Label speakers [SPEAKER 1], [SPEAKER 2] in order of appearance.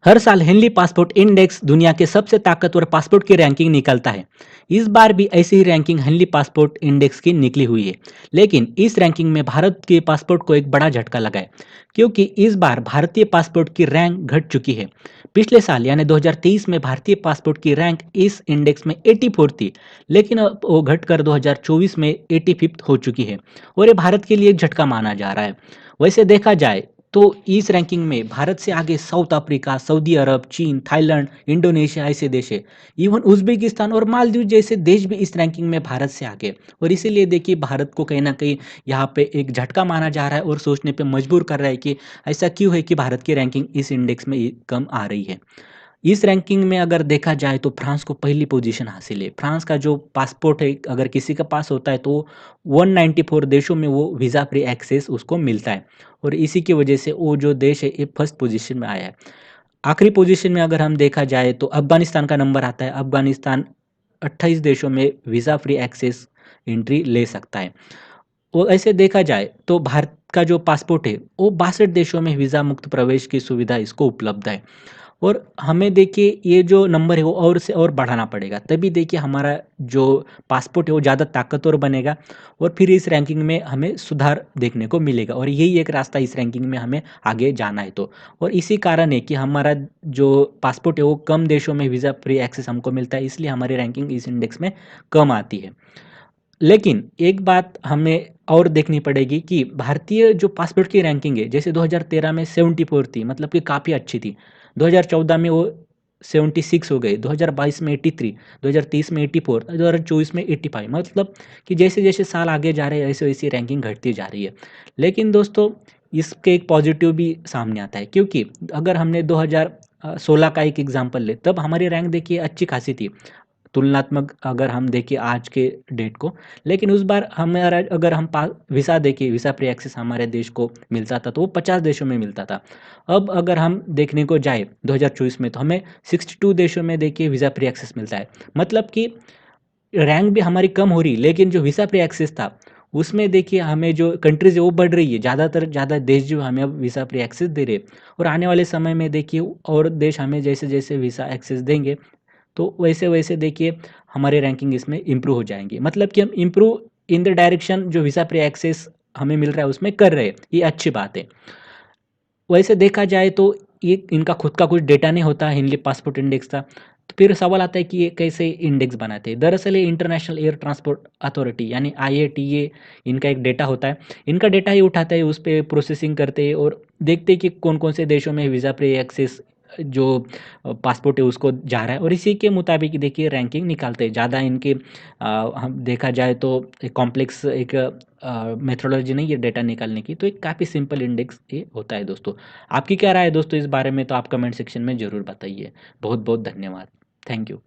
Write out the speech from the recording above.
[SPEAKER 1] हर साल Henley passport index दुनिया के सबसे ताकतवर पासपोर्ट की रैंकिंग निकलता है। इस बार भी ऐसी ही रैंकिंग हेनली पासपोर्ट इंडेक्स की निकली हुई है। लेकिन इस रैंकिंग में भारत के पासपोर्ट को एक बड़ा झटका लगा है, क्योंकि इस बार भारतीय पासपोर्ट की रैंक घट चुकी है। पिछले साल यानी 2023 में भारतीय पासपोर्ट की रैंक इस इंडेक्स में 84 थी, लेकिन अब वो घटकर 2024 में 85th हो चुकी है। और ये भारत के लिए एक झटका माना जा रहा है। वैसे देखा जाए तो इस रैंकिंग में भारत से आगे साउथ अफ्रीका, सऊदी अरब, चीन, थाईलैंड, इंडोनेशिया ऐसे देश है। इवन उज़्बेकिस्तान और मालदीव जैसे देश भी इस रैंकिंग में भारत से आगे। और इसीलिए देखिए भारत को कहीं न कहीं यहाँ पे एक झटका माना जा रहा है और सोचने पे मजबूर कर रहा है कि ऐसा क्यों है कि भारत की रैंकिंग इस इंडेक्स में कम आ रही है। इस रैंकिंग में अगर देखा जाए तो फ्रांस को पहली पोजीशन हासिल है। फ्रांस का जो पासपोर्ट है अगर किसी के पास होता है तो 194 देशों में वो वीज़ा फ्री एक्सेस उसको मिलता है। और इसी की वजह से वो जो देश है ये फर्स्ट पोजीशन में आया है। आखिरी पोजीशन में अगर हम देखा जाए तो अफ़गानिस्तान का नंबर आता है। अफ़गानिस्तान 28 देशों में वीज़ा फ्री एक्सेस एंट्री ले सकता है। वो ऐसे देखा जाए तो भारत का जो पासपोर्ट है वो 62 देशों में वीज़ा मुक्त प्रवेश की सुविधा इसको उपलब्ध है। और हमें देखिए ये जो नंबर है वो और से और बढ़ाना पड़ेगा, तभी देखिए हमारा जो पासपोर्ट है वो ज़्यादा ताकतवर बनेगा। और फिर इस रैंकिंग में हमें सुधार देखने को मिलेगा और यही एक रास्ता इस रैंकिंग में हमें आगे जाना है तो। और इसी कारण है कि हमारा जो पासपोर्ट है वो कम देशों में वीज़ा फ्री एक्सेस हमको मिलता है, इसलिए हमारी रैंकिंग इस इंडेक्स में कम आती है। लेकिन एक बात हमें और देखनी पड़ेगी कि भारतीय जो पासपोर्ट की रैंकिंग है, जैसे 2013 में 74 थी, मतलब कि काफ़ी अच्छी थी। 2014 में वो 76 हो गई, 2022 में 83, 2030 में 84, 2024 में 85, मतलब कि जैसे-जैसे साल आगे जा रहे हैं, वैसे-वैसे रैंकिंग घटती जा रही है। लेकिन दोस्तों, इसके एक पॉजिटिव भी सामने आता है, क्योंकि अगर हमने 2016 का एक एग्ज़ाम्पल लें, तब हमारी रैंक देखिए अच्छी खासी थी। तुलनात्मक अगर हम देखें आज के डेट को, लेकिन उस बार हमारा अगर हम वीज़ा देखें, वीज़ा फ्री एक्सेस हमारे देश को मिलता था तो वो 50 देशों में मिलता था। अब अगर हम देखने को जाए 2024 में तो हमें 62 देशों में देखिए वीज़ा फ्री एक्सेस मिलता है। मतलब कि रैंक भी हमारी कम हो रही, लेकिन जो वीज़ा फ्री एक्सेस था उसमें देखिए हमें जो कंट्रीज़ है वो बढ़ रही है। ज़्यादातर ज़्यादा देश जो हमें अब वीज़ा फ्री एक्सेस दे रहे हैं। और आने वाले समय में देखिए और देश हमें जैसे-जैसे वीज़ा एक्सेस देंगे तो वैसे-वैसे देखिए हमारे रैंकिंग इसमें इम्प्रूव हो जाएँगे। मतलब कि हम इम्प्रूव इन द डायरेक्शन जो वीज़ा फ्री एक्सेस हमें मिल रहा है उसमें कर रहे हैं, ये अच्छी बात है। वैसे देखा जाए तो ये इनका खुद का कुछ डेटा नहीं होता हेनली पासपोर्ट इंडेक्स का। तो फिर सवाल आता है कि ये कैसे इंडेक्स बनाते हैं? दरअसल ये इंटरनेशनल एयर ट्रांसपोर्ट अथॉरिटी यानी आईएटीए इनका एक डेटा होता है। इनका डेटा ही उठाता है, उस पे प्रोसेसिंग करते हैं और देखते हैं कि कौन-कौन से देशों में वीज़ा फ्री एक्सेस जो पासपोर्ट है उसको जा रहा है और इसी के मुताबिक देखिए रैंकिंग निकालते हैं। ज़्यादा इनके हम देखा जाए तो एक कॉम्प्लेक्स एक मेथोडोलॉजी नहीं है डेटा निकालने की, तो एक काफ़ी सिंपल इंडेक्स ये होता है दोस्तों। आपकी क्या राय है दोस्तों इस बारे में? तो आप कमेंट सेक्शन में ज़रूर बताइए। बहुत-बहुत धन्यवाद। Thank you.